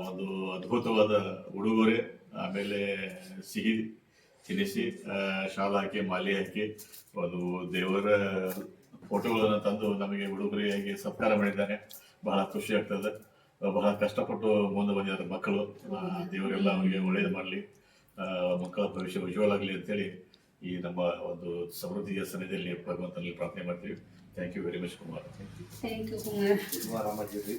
ಒಂದು ಅದ್ಭುತವಾದ ಉಡುಗೊರೆ, ಆಮೇಲೆ ಸಿಹಿ ತಿನಿಸಿ, ಶಾಲು ಹಾಕಿ ಮಾಲೆ ಹಾಕಿ ಒಂದು ದೇವರ ಫೋಟೋಗಳನ್ನು ತಂದು ನಮಗೆ ಉಡುಗೊರೆಯಾಗಿ ಸತ್ಕಾರ ಮಾಡಿದ್ದಾನೆ. ಬಹಳ ಖುಷಿ ಆಗ್ತದೆ. ಬಹಳ ಕಷ್ಟಪಟ್ಟು ಮುಂದೆ ಬಂದಿದ್ದಾರೆ ಮಕ್ಕಳು. ದೇವರೆಲ್ಲ ಅವರಿಗೆ ಒಳ್ಳೇದು ಮಾಡಲಿ, ಮಕ್ಕಳ ಭವಿಷ್ಯ ಉಜ್ವಲ ಆಗಲಿ ಅಂತೇಳಿ ಈ ನಮ್ಮ ಒಂದು ಸಮೃದ್ಧಿಯ ಸನ್ನಿಧಿಯಲ್ಲಿ ಭಗವಂತನಲ್ಲಿ ಪ್ರಾರ್ಥನೆ ಮಾಡ್ತೀವಿ. Thank you very much Kumar. Thank you Kumar. ಆರಾಮಾಗಿರ್ರಿ.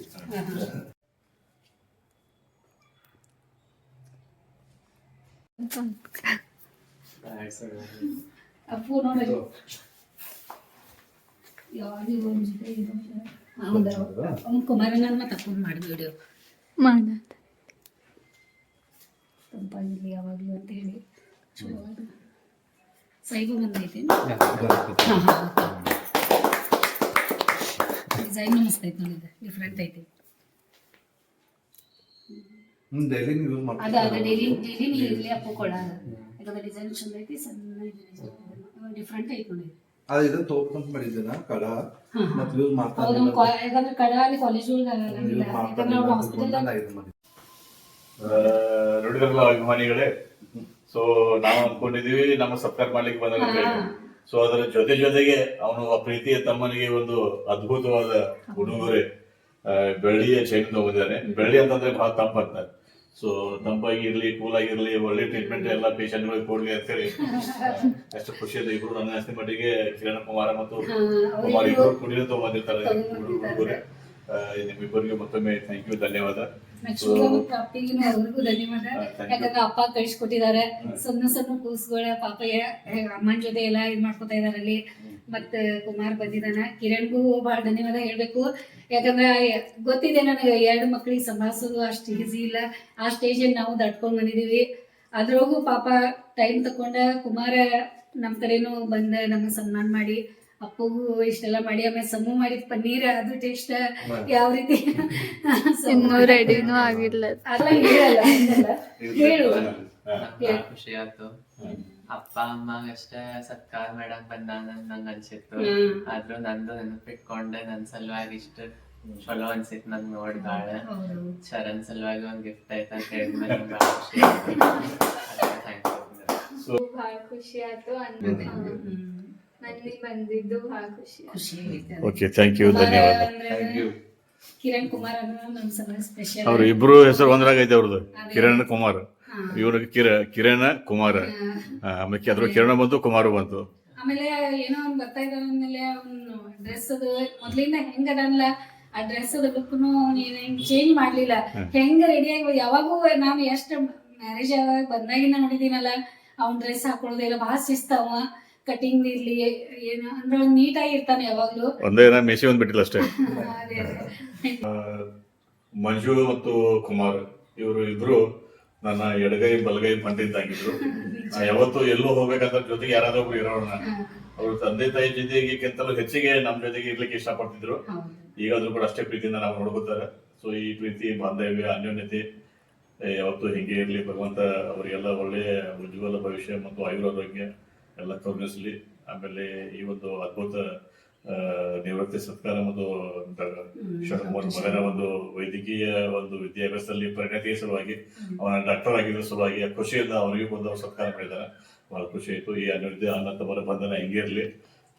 ಅಪ್ಪು ನೋಡಿ ಯಾವಾಗಲೂ ಒಂದು ಜೊತೆ ಹೌದಾ, ಅವ್ನು ಕುಮಾರನ ತಪ್ಪು ಮಾಡಿ ವಿಡಿಯೋ ತಂಪಾಗಿರಲಿ ಯಾವಾಗಲೂ ಅಂತ ಹೇಳಿ ಚಲೋ ಸೈಗು ಬಂದೈತಿ. ಡಿಸೈನ್ ಮಸ್ತ್ ಐತಿ ನೋಡಿ, ಡಿಫ್ರೆಂಟ್ ಐತಿ. ಡೈಲಿ ಯೂಸ್ ಅದ ಮಾಡ್ತೀವಿ. ಡೈಲಿ ನೀ ಇರ್ಲಿ ಅಪ್ಪು ಕೊಡ, ಯಾಕಂದ್ರೆ ಡಿಸೈನ್ ಚಂದ ಐತಿ, ಸಣ್ಣ ಡಿಫ್ರೆಂಟ್ ಐತಿ ನೋಡಿ. ಅದು ಇದನ್ನ ತಗೋಬೇಕಂತ ಮಾಡಿದ್ದೇನ ಕಡ ಮತ್ತೆ ಯೂಸ್ ಮಾಡ್ತಾ ಹೌದು, ಯಾಕಂದ್ರೆ ಕಡ ಅಲ್ಲಿ ಕಾಲೇಜ್ ಒಳಗೆ ಹಾಸ್ಪಿಟಲ್ ನೋಡಿದ್ರಲ್ಲ ಅಭಿಮಾನಿಗಳೇ. ಸೊ ನಾವು ಅನ್ಕೊಂಡಿದೀವಿ ನಮ್ಮ ಸತ್ಕಾರ ಮಾಡ್ಲಿಕ್ಕೆ ಬಂದ. ಸೊ ಅದರ ಜೊತೆಗೆ ಅವನು ಆ ಪ್ರೀತಿಯ ತಮ್ಮನಿಗೆ ಒಂದು ಅದ್ಭುತವಾದ ಉಡುಗೊರೆ, ಬೆಳ್ಳಿಯ ಚೈನ್ ತಗೊಂಡಿದ್ದಾನೆ. ಬೆಳ್ಳಿ ಅಂತಂದ್ರೆ ಬಹಳ ತಂಪಂತ. ಸೊ ತಂಪಾಗಿ ಇರ್ಲಿ, ಕೂಲ್ ಆಗಿರ್ಲಿ, ಒಳ್ಳೆ ಟ್ರೀಟ್ಮೆಂಟ್ ಎಲ್ಲ ಪೇಷಂಟ್ ಗಳಿಗೆ ಕೊಡ್ಲಿ ಅಂತ ಹೇಳಿ ಅಷ್ಟು ಖುಷಿಯಿಂದ ಇಬ್ರು ನನ್ನ ಅನಿಸಿದ ಮಟ್ಟಿಗೆ ಕಿರಣ್ ಕುಮಾರ ಮತ್ತು ಕುಮಾರ್ ಇಬ್ರು ಕುಡಿಯೋ ತಗೊಂಡಿರ್ತಾರೆ ಉಡುಗೊರೆ. ನಿಮ್ಮಿಬ್ಬರಿಗೆ ಮತ್ತೊಮ್ಮೆ ಥ್ಯಾಂಕ್ ಯು, ಧನ್ಯವಾದ. ಅವ್ರಿಗೂ ಧನ್ಯವಾದ. ಯಾಕಂದ್ರೆ ಅಪ್ಪ ಕಳಿಸ್ಕೊಟ್ಟಿದ್ದಾರೆ. ಸಣ್ಣ ಸಣ್ಣ ಕೂಸುಗಳ ಪಾಪ ಅಮ್ಮನ ಜೊತೆ ಎಲ್ಲ ಇದ್ ಮಾಡ್ಕೊತಾ ಇದಾರೆ ಅಲ್ಲಿ. ಮತ್ತ ಕುಮಾರ್ ಬಂದಿದ್ದಾನ. ಕಿರಣ್ಗೂ ಬಹಳ ಧನ್ಯವಾದ ಹೇಳ್ಬೇಕು. ಯಾಕಂದ್ರೆ ಗೊತ್ತಿದೆ ನನಗೆ 2 ಮಕ್ಳಿಗೆ ಸಂಭಾಳಿಸೋದು ಅಷ್ಟು ಈಸಿ ಇಲ್ಲ. ಆ ಸ್ಟೇಜ್ ನಾವು ದಾಟ್ಕೊಂಡ್ ಬಂದಿದೀವಿ. ಅದ್ರೊಳಗೂ ಪಾಪ ಟೈಮ್ ತಕೊಂಡ ಕುಮಾರ ನಮ್ ಕಡೆನೂ ಬಂದ ನಮ್ಗೆ ಸನ್ಮಾನ ಮಾಡಿ, ಅಪ್ಪಗೂ ಇಷ್ಟೆಲ್ಲ ಮಾಡಿ, ಆಮೇಲೆ ಸಮೂ ಮಾಡಿದ ಪನ್ನೀರ್ ಅದು ಟೇಸ್ಟ್ ಯಾವ ರೀತಿ ಇನ್ನೂ ರೆಡಿನೂ ಆಗಿಲ್ಲ. ಅಲ್ಲ ಹೇಳಲ್ಲ ಹೇಳು. ಖುಷಿ ಆಯ್ತು. ಅಪ್ಪ ಅಮ್ಮಗಷ್ಟೇ ಸತ್ಕಾರ ಮಾಡಕ್ ಬಂದ ನಂಗೆ ಅನ್ಸಿತ್ತು. ಆದ್ರೂ ನಂದು ನೆನಪಿಟ್ಕೊಂಡೆ ನನ್ ಸಲುವಾಗಿ ಇಷ್ಟ ಚಲೋ ಅನ್ಸಿತ್ತು. ನಂಗೆ ನೋಡಿ ಬಾಳ ಶರಣ್ ಸಲುವಾಗಿ ಒಂದ್ ಗಿಫ್ಟ್ ಆಯ್ತು ಅಂತ ಹೇಳಿದ್ಮೇಲೆ ಬಾಳ ಖುಷಿ ಆಯ್ತು. ಬಹಳ ಖುಷಿ ಆಯ್ತು. ನಲ್ಲಿ ಬಂದಿದ್ದು ಬಹಳ ಖುಷಿ ಓಕೆ, ಥ್ಯಾಂಕ್ ಯು, ಧನ್ಯವಾದ. ಕಿರಣ್ ಕುಮಾರ್ ಅಂದ್ರೆ ನಮ್ ಸಲ ಸ್ಪೆಷಲ್. ಅವ್ರ ಇಬ್ರು ಹೆಸರು ಒಂದ್ರಾಗೈತೆ ಅವ್ರದ್ದು, ಕಿರಣ್ ಕುಮಾರ್. ಇವ್ರಿಗೆ ಕಿರಣ್ ಕುಮಾರ್, ಆಮೇಲೆ ಅದ್ರ ಕಿರಣ ಬಂತು, ಕುಮಾರು ಬಂತು. ಆಮೇಲೆ ಏನೋ ಒಂದ್ ಬರ್ತಾ ಇದ್ದ ಆಮೇಲೆ ಡ್ರೆಸ್ ಅದು ಮೊದ್ಲಿಂದ ಹೆಂಗ ಅದಲ್ಲ, ಆ ಡ್ರೆಸ್ ಅದ ಲುಕ್ನು ಹಿಂಗ್ ಚೇಂಜ್ ಮಾಡ್ಲಿಲ್ಲ. ಹೆಂಗ ರೆಡಿಯಾಗಿ ಯಾವಾಗೂ ನಾವು ಎಷ್ಟ್ ಮ್ಯಾರೇಜ್ ಆಗ ಬಂದಾಗಿಂದ ನೋಡಿದೀನಲ್ಲ, ಅವ್ನ್ ಡ್ರೆಸ್ ಹಾಕೊಳ್ಳೋದಿಲ್ಲ, ಬಹಳ ಶಿಸ್ತಾವ. ಕಟಿಂಗ್ ಇರ್ಲಿ ಏನು ಅಂದ್ರೆ ನೀಟಾಗಿ ಇರ್ತಾನೆ ಯಾವಾಗ್ಲೂ. ಒಂದೇ ಮೇಸಿ ಒಂದ್ ಬಿಟ್ಟಿಲ್ಲ ಅಷ್ಟೇ. ಮಂಜು ಮತ್ತು ಕುಮಾರ್ ಇವರು ಇಬ್ರು ನನ್ನ ಎಡಗೈ ಬಲಗೈ ಪಂಡಿತಾಗಿದ್ರು. ಯಾವತ್ತು ಎಲ್ಲೂ ಹೋಗ್ಬೇಕಂತ ಜೊತೆಗೆ ಯಾರಾದ್ರೂ ಒಬ್ರು ಇರೋಣ. ಅವ್ರ ತಂದೆ ತಾಯಿ ಜೊತೆಗಿಂತಲೂ ಹೆಚ್ಚಿಗೆ ನಮ್ ಜೊತೆಗೆ ಇರ್ಲಿಕ್ಕೆ ಇಷ್ಟಪಡ್ತಿದ್ರು. ಈಗಾದ್ರೂ ಕೂಡ ಅಷ್ಟೇ ಪ್ರೀತಿಯಿಂದ ನಾವು ನೋಡ್ಕೋತಾರೆ. ಸೊ ಈ ಪ್ರೀತಿ, ಬಾಂಧವ್ಯ, ಅನ್ಯೋನ್ಯತೆ ಯಾವತ್ತು ಹಿಂಗೆ ಇರ್ಲಿ. ಭಗವಂತ ಅವರಿಗೆಲ್ಲ ಒಳ್ಳೆಯ ಉಜ್ವಲ ಭವಿಷ್ಯ ಮತ್ತು ಆಯುರಾರೋಗ್ಯ ಎಲ್ಲ ಕರುಣಿಸಲಿ. ಆಮೇಲೆ ಈ ಒಂದು ಅದ್ಭುತ ನಿವೃತ್ತಿ ಸತ್ಕಾರ ಮತ್ತು ಶರಣಕುಮಾರ್ ಮಗನ ಒಂದು ವೈದ್ಯಕೀಯ ಒಂದು ವಿದ್ಯಾಭ್ಯಾಸದಲ್ಲಿ ಪರಿಣತಿಯ ಸಲುವಾಗಿ, ಅವನ ಡಾಕ್ಟರ್ ಆಗಿರೋ ಸಲುವಾಗಿ ಖುಷಿಯಿಂದ ಅವರಿಗೆ ಒಂದು ಸತ್ಕಾರ ಮಾಡಿದ್ದಾರೆ. ಬಹಳ ಖುಷಿ ಆಯ್ತು. ಈ ಅನ್ನ ತಮ್ಮರ ಬಂಧನ ಹಿಂಗೆ ಇರಲಿ.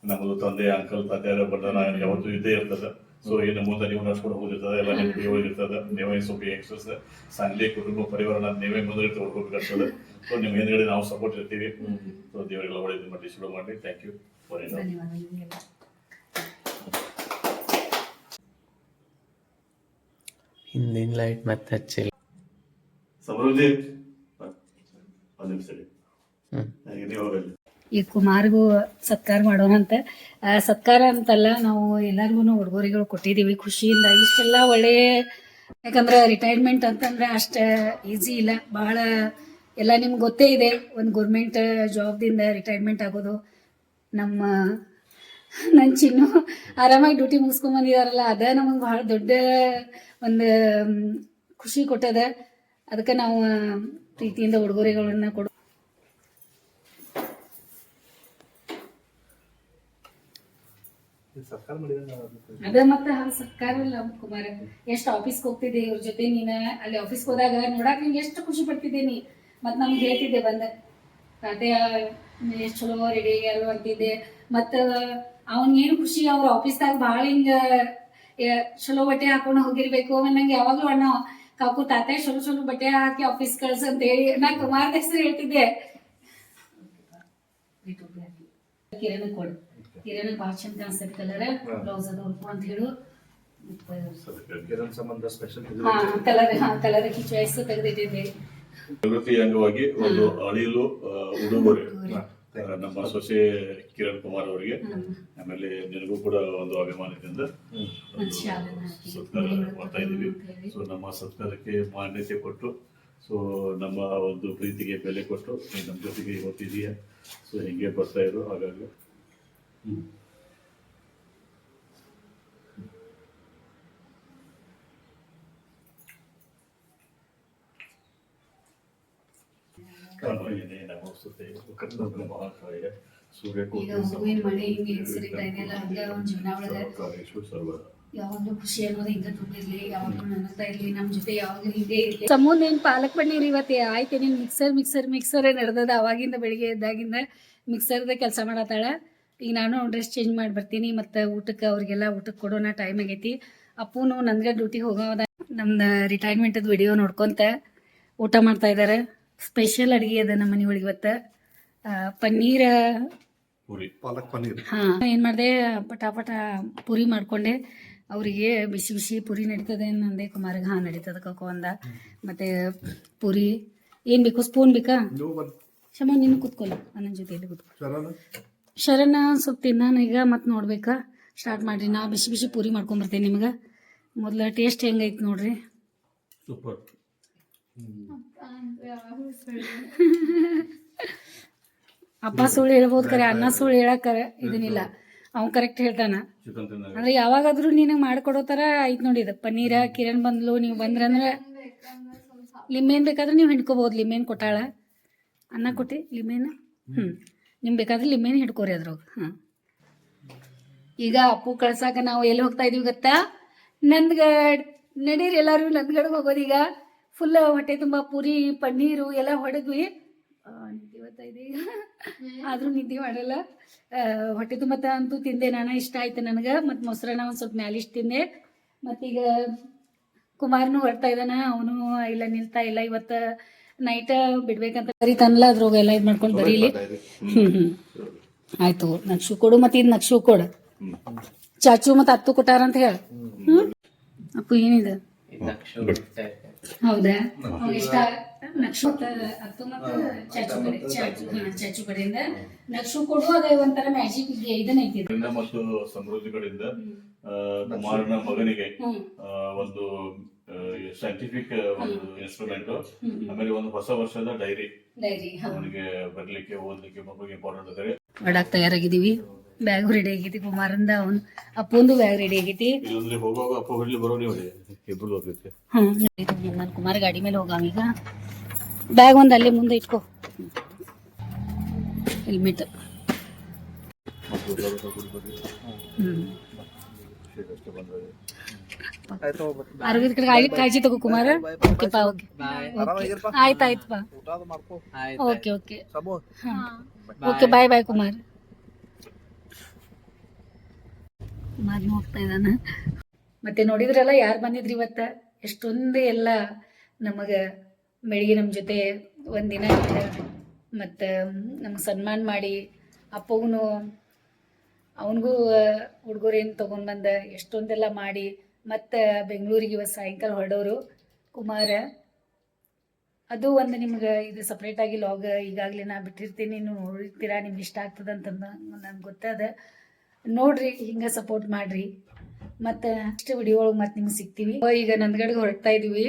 ನಮ್ಮದು ತಂದೆ, ಅಂಕಲ್, ತಾತೆಯರ ಬಂಧನ ಯಾವತ್ತೂ ಇದ್ದೇ ಇರ್ತದೆ. ಸೊ ಇನ್ನು ಮುಂದೆ ನೀವು ನಡ್ಸ್ಕೊಂಡು ಹೋಗಿರ್ತದೆ ಎಲ್ಲ ನಿಮ್ಮ ಕೈಯೊಳಗೆ ಇರ್ತದೆ. ನೀವೇ ಸ್ವಲ್ಪ ಯಂಗ್ಸ್ಟರ್ಸ್ ಸಂಡೇ ಕುಟುಂಬ ಪರಿವಾರ ನೀವೇ ಮುಂದೆ ತಗೊಳ್ಬೇಕಾಗ್ತದೆ. ಸೊ ನಿಮ್ಮ ಹಿಂದ್ಗಡೆ ನಾವು ಸಪೋರ್ಟ್ ಇರ್ತೀವಿ. ಸೊ ದೇವರಿಗೆಲ್ಲ ಒಳ್ಳೆಯದು ಮಾಡಿ ಶುರು ಮಾಡಿ. ಥ್ಯಾಂಕ್ ಯು ಫಾರ್ ಧನ್ಯವಾದಗಳು. ಹಿಂದಿನ ಲೈಟ್ ಮತ್ತೆ ಹಚ್ಚಿಲ್ಲ. ಸಮೃದ್ಧಿ ಒಂದು ನಿಮಿಷ ನೀವು ಹೋಗಲಿ. ಈ ಕುಮಾರ್ಗೂ ಸತ್ಕಾರ ಮಾಡೋಣ ಅಂತ. ಸತ್ಕಾರ ಅಂತಲ್ಲ, ನಾವು ಎಲ್ಲರಿಗೂ ಉಡುಗೊರೆಗಳು ಕೊಟ್ಟಿದ್ದೀವಿ ಖುಷಿಯಿಂದ. ಇಷ್ಟೆಲ್ಲ ಒಳ್ಳೆ, ಯಾಕಂದ್ರೆ ರಿಟೈರ್ಮೆಂಟ್ ಅಂತಂದ್ರೆ ಅಷ್ಟು ಈಸಿ ಇಲ್ಲ. ಭಾಳ ಎಲ್ಲ ನಿಮ್ಗೆ ಗೊತ್ತೇ ಇದೆ, ಒಂದು ಗೌರ್ಮೆಂಟ್ ಜಾಬ್ದಿಂದ ರಿಟೈರ್ಮೆಂಟ್ ಆಗೋದು. ನನ್ನ ಚಿನ್ನು ಆರಾಮಾಗಿ ಡ್ಯೂಟಿ ಮುಗಿಸ್ಕೊಂಬಂದಿದಾರಲ್ಲ, ಅದ ನಮಗೆ ಭಾಳ ದೊಡ್ಡ ಒಂದು ಖುಷಿ ಕೊಟ್ಟದ. ಅದಕ್ಕೆ ನಾವು ಪ್ರೀತಿಯಿಂದ ಉಡುಗೊರೆಗಳನ್ನ ಕೊಡು. ಸರ್ಕಾರ ಮಾಡಿದ ಅದ ಮತ್ತೆ ಸರ್ಕಾರ ಇಲ್ಲ ಕುಮಾರ. ಎಷ್ಟು ಆಫೀಸ್ಗೆ ಹೋಗ್ತಿದ್ದೆ ಇವ್ರ ಜೊತೆ ನೀನ. ಅಲ್ಲಿ ಆಫೀಸ್ಗೆ ಹೋದಾಗ ನೋಡಾಕ ನಿಂಗೆ ಎಷ್ಟು ಖುಷಿ ಪಡ್ತಿದ್ದೆ ಮತ್ತೆ ನಮ್ಗೆ ಹೇಳ್ತಿದ್ದೆ ಬಂದ ತಾತೆ ಎಷ್ಟು ಚಲೋ ರೆಡಿ ಆಗ್ಯಾರು ಅಂತಿದ್ದೆ. ಮತ್ತು ಅವನಿಗೇನು ಖುಷಿ, ಅವ್ರ ಆಫೀಸ್ದಾಗ ಭಾಳ ಹಿಂಗ ಚಲೋ ಬಟ್ಟೆ ಹಾಕೊಂಡು ಹೋಗಿರ್ಬೇಕು. ಆಮೇಲೆ ನಂಗೆ ಯಾವಾಗಲೂ ಅಣ್ಣ ಕಾಕು ತಾತೆ ಚಲೋ ಚಲೋ ಬಟ್ಟೆ ಹಾಕಿ ಆಫೀಸ್ ಕಳ್ಸ ಅಂತ ಹೇಳಿ ನಾ ಕುಮಾರ್ ಹೆಸರು ಹೇಳ್ತಿದ್ದೆ. ಕಿರಣ್ ಕೊಡು, ಕಿರಣ್ ಭಾಳ ಚಂದ ಕಾಣಿಸ್ತೈತಿ ಕಲರ್ ಬ್ಲೌಸ್ ಅದು ಅಂತ ಹೇಳು. ಕಿರಣ್ ಸಂಬಂಧ ಸ್ಪೆಷಲ್ ಕಲರ್ ಚಾಯ್ಸ್ ತೆಗೆದಿಟ್ಟಿದ್ದೆ. ಪ್ರಗತಿ ಅಂಗವಾಗಿ ಒಂದು ಅಳಿಲು ಉಡುಗೊರೆ ನಮ್ಮ ಸೊಸೆ ಕಿರಣ್ ಕುಮಾರ್ ಅವರಿಗೆ, ಆಮೇಲೆ ನಿನಗೂ ಕೂಡ ಒಂದು ಅಭಿಮಾನದಿಂದ ಸತ್ಕಾರ ಮಾಡ್ತಾ ಇದ್ದೀವಿ. ಸೊ ನಮ್ಮ ಸತ್ಕಾರಕ್ಕೆ ಮಾನ್ಯತೆ ಕೊಟ್ಟು, ಸೊ ನಮ್ಮ ಒಂದು ಪ್ರೀತಿಗೆ ಬೆಲೆ ಕೊಟ್ಟು ನೀನು ನಮ್ಮ ಜೊತೆಗೆ ಇವತ್ತಿದೆಯಾ. ಸೊ ಹಿಂಗೆ ಬರ್ತಾ ಇರು ಹಾಗಾಗಿ. ಯಾವಾಗ್ಲೂ ಖುಷಿ ಅನ್ನೋದು ಹಿಂಗ ತುಂಬಿರ್ಲಿ, ಯಾವಾಗ್ಲೂ ನನ್ನತ್ತ ಇರ್ಲಿ, ನಮ್ ಜೊತೆ ಯಾವಾಗ್ಲೂ ಹಿಂಗೆ ಇರ್ಲಿ. ಸಮೂನ್ ಏನ್ ಪಾಲಕ್ ಪನ್ನೀರ್ ಇವತ್ತು ಆಯ್ತು. ನೀನ್ ಮಿಕ್ಸರ್ ನಡೆದದ. ಅವಾಗಿಂದ ಬೆಳಿಗ್ಗೆ ಎದ್ದಾಗಿಂದ ಮಿಕ್ಸರ್ದ ಕೆಲಸ ಮಾಡತ್ತಾಳ. ಈಗ ನಾನು ಡ್ರೆಸ್ ಚೇಂಜ್ ಮಾಡಿ ಬರ್ತೀನಿ. ಮತ್ತು ಊಟಕ್ಕೆ ಅವ್ರಿಗೆಲ್ಲ ಊಟಕ್ಕೆ ಕೊಡೋಣ ಟೈಮ್ ಆಗೈತಿ. ಅಪ್ಪೂನು ನನ್ಗೆ ಡ್ಯೂಟಿ ಹೋಗೋದ. ನಮ್ದು ರಿಟೈರ್ಮೆಂಟದ ವಿಡಿಯೋ ನೋಡ್ಕೊಂತ ಊಟ ಮಾಡ್ತಾ ಇದ್ದಾರೆ. ಸ್ಪೆಷಲ್ ಅಡುಗೆ ಅದ ನಮ್ಮ ಮನೆ ಒಳಗೆ ಇವತ್ತು. ಪನ್ನೀರ್ ಪಾಲಕ್ ಪನ್ನೀರ್. ಹಾಂ, ಏನು ಮಾಡಿದೆ, ಪಟಾಪಟ ಪೂರಿ ಮಾಡಿಕೊಂಡೆ. ಅವರಿಗೆ ಬಿಸಿ ಬಿಸಿ ಪೂರಿ ನಡೀತದೆ ನಂದೆ. ಕುಮಾರಿಗೆ ಹಾಂ ನಡೀತದೆ ಕಕ್ಕೋ ಅಂದ. ಮತ್ತು ಪೂರಿ ಏನು ಬೇಕು, ಸ್ಪೂನ್ ಬೇಕಾ? ಶಮ ನೀನು ಕೂತ್ಕೊಳ್ಳ, ನನ್ನ ಜೊತೆಯಲ್ಲಿ ಕೂತ್ಕೊಳ್ಳ. ಶರಣ ಸ್ವಲ್ಪ ತಿನ್ನಾನ ಈಗ, ಮತ್ತೆ ನೋಡ್ಬೇಕಾ. ಸ್ಟಾರ್ಟ್ ಮಾಡಿರಿ. ನಾ ಬಿಸಿ ಬಿಸಿ ಪೂರಿ ಮಾಡ್ಕೊಂಬರ್ತೇನೆ ನಿಮ್ಗೆ. ಮೊದಲ ಟೇಸ್ಟ್ ಹೆಂಗೈತೆ ನೋಡ್ರಿ. ಸೂಪರ್. ಅಪ್ಪ ಸುಳ್ಳು ಹೇಳ್ಬೋದು ಕರೆ, ಅನ್ನ ಸುಳ್ಳು ಹೇಳಕ್ಕೆ ಇದನ್ನಿಲ್ಲ. ಅವ್ನು ಕರೆಕ್ಟ್ ಹೇಳ್ತಾನ. ಅಂದ್ರೆ ಯಾವಾಗಾದ್ರೂ ನಿನಗೆ ಮಾಡ್ಕೊಡೋ ಥರ ಐತೆ ನೋಡಿ ಇದು. ಪನ್ನೀರ ಕಿರಣ್ ಬಂದ್ಲು, ನೀವು ಬಂದ್ರಂದ್ರೆ ಲಿಂಬೆನ್ ಬೇಕಾದ್ರೆ ನೀವು ಹಿಂಡ್ಕೋಬೋದು. ಲಿಂಬೆನ್ ಕೊಟ್ಟಾಳ, ಅನ್ನ ಕೊಟ್ಟು ಲಿಂಬೆನ. ನಿಮ್ಗೆ ಬೇಕಾದ್ರೆ ಲಿಂಬೆನ ಹಿಡ್ಕೋರಿ ಅದ್ರಾಗ. ಹಾಂ, ಈಗ ಅಪ್ಪು ಕಳ್ಸಾಕ ನಾವು ಎಲ್ಲಿ ಹೋಗ್ತಾ ಇದೀವಿ ಗೊತ್ತಾ? ನಂದ್ಗಡ್. ನಡೀರಿ ಎಲ್ಲರೂ ನಂದ್ಗಡ್ಗೆ ಹೋಗೋದೀಗ. ಫುಲ್ ಹೊಟ್ಟೆ ತುಂಬ ಪೂರಿ ಪನ್ನೀರು ಎಲ್ಲ ಹೊಡೆದ್ವಿ. ನಿದ್ದೆ ಬರ್ತಾಯಿದೆ ಈಗ, ಆದರೂ ನಿದ್ದೆ ಮಾಡಲ್ಲ. ಹೊಟ್ಟೆ ತುಂಬ ಅಂತೂ ತಿಂದೆ ನಾನು. ಇಷ್ಟ ಆಯ್ತು ನನಗೆ. ಮತ್ತು ಮೊಸರನ್ನ ಒಂದು ಸ್ವಲ್ಪ ಮ್ಯಾಲಿಷ್ಟು ತಿಂದೆ. ಮತ್ತೀಗ ಕುಮಾರ್ನು ಹೊರಡ್ತಾ ಇದ್ದಾನ. ಅವನು ಇಲ್ಲ ನಿಲ್ತಾ ಇಲ್ಲ. ಇವತ್ತು ನೈಟ್ ಬಿಡ್ಬೇಕಂತ ಬರೀತಾನಲ್ಲ, ಅದ್ರಾಗ ಎಲ್ಲ ಇದು ಮಾಡ್ಕೊಂಡು ಬರೀಲಿ. ಆಯ್ತು, ನಕ್ಷು ಕೊಡು. ಮತ್ತು ಇದು ನಕ್ಷು ಕೊಡು. ಚಾಚು ಮತ್ತು ಅತ್ತು ಕೊಟ್ಟಾರಂತ ಹೇಳ. ಅಪ್ಪು ಏನಿದೆ? ಹೌದಾ? ಇಷ್ಟ ನಕ್ಷು ಅತ್ತು ಮತ್ತು ಚಾಚು ಕಡೆಯಿಂದ ನಕ್ಷು ಕೊಡು. ಅದೇ ಒಂಥರ ಮ್ಯಾಜಿಕ್ ಇದನ್ನೈತಿ. ಮತ್ತು ಸಮೃದ್ಧಿ ಕಡೆಯಿಂದ ಕುಮಾರನ ಮಗನಿಗೆ ಒಂದು ಸೈಂಟಿಫಿಕ್ ಒಂದು ಇನ್ಸ್ಟ್ರೂಮೆಂಟ್, ಆಮೇಲೆ ಒಂದು ಹೊಸ ವರ್ಷದ ಡೈರಿ ಅವನಿಗೆ ಬರ್ಲಿಕ್ಕೆ ಓದ್ಲಿಕ್ಕೆ ಮಗುಗೆ ಇಂಪಾರ್ಟೆಂಟ್ ಅದೇ. ಮಾಡಾಕ್ ತಯಾರಾಗಿದ್ದೀವಿ. ಬ್ಯಾಗ್ ರೆಡಿ ಆಗೈತಿ ಕುಮಾರಂದ. ಅವ್ನು ಅಪ್ಪಂದು ಬ್ಯಾಗ್ ರೆಡಿ ಆಗೈತಿ. ಇಲ್ಲಂದ್ರೆ ಹೋಗುವಾಗ ಅಪ್ಪ ಬರ್ಲಿ ಬರೋ ನೀವು ಇಬ್ರು ಹೋಗ್ತೈತೆ. ನಾನು ಕುಮಾರ್ ಗಾಡಿ ಮೇಲೆ ಹೋಗಾವ. ಈಗ ಬ್ಯಾಗ್ ಒಂದು ಅಲ್ಲೇ ಮುಂದೆ ಇಟ್ಕೋ. ಹೆಲ್ಮೆಟ್. ಅರವಿಂದ್ ಕಡೆ ಕಾಳಜಿ ತಗೋ ಕುಮಾರ. ಓಕೆ ಪಾ, ಓಕೆ ಆಯ್ತಾಯ್ತು ಪಾ. ಓಕೆ ಓಕೆ ಓಕೆ, ಬಾಯ್ ಬಾಯ್ ಕುಮಾರ್. ಕುಮಾರ್ ಹೋಗ್ತಾ ಇದ್ದಾನ. ಮತ್ತೆ ನೋಡಿದ್ರಲ್ಲ ಯಾರು ಬಂದಿದ್ರಿ ಇವತ್ತು ಎಷ್ಟೊಂದು ಎಲ್ಲ ನಮಗೆ ಬೆಳಿಗ್ಗೆ ನಮ್ಮ ಜೊತೆ ಒಂದಿನ ಮತ್ತು ನಮ್ಗೆ ಸನ್ಮಾನ ಮಾಡಿ ಅಪ್ಪಗೂ ಅವನಿಗೂ ಉಡುಗೊರೆಯನ್ನು ತೊಗೊಂಡ್ಬಂದು ಎಷ್ಟೊಂದೆಲ್ಲ ಮಾಡಿ ಮತ್ತು ಬೆಂಗಳೂರಿಗೆ ಇವತ್ತು ಸಾಯಂಕಾಲ ಹೊರಡೋರು ಕುಮಾರ. ಅದು ಒಂದು ನಿಮ್ಗೆ ಇದು ಸಪ್ರೇಟಾಗಿ ಲಾಗ್ ಈಗಾಗಲೇ ನಾ ಬಿಟ್ಟಿರ್ತೀನಿ, ನೀವು ನೋಡಿರ್ತೀರಾ, ನಿಮ್ಗೆ ಇಷ್ಟ ಆಗ್ತದೆ ನಂಗೆ ಗೊತ್ತದ. ನೋಡ್ರಿ, ಹಿಂಗೆ ಸಪೋರ್ಟ್ ಮಾಡಿರಿ. ಮತ್ತು ನೆಕ್ಸ್ಟ್ ವಿಡಿಯೋ ಒಳಗೆ ಮತ್ತೆ ನಿಮ್ಗೆ ಸಿಗ್ತೀವಿ. ಈಗ ನಂದಗಡ್ಗೆ ಹೊರಡ್ತಾ ಇದ್ದೀವಿ.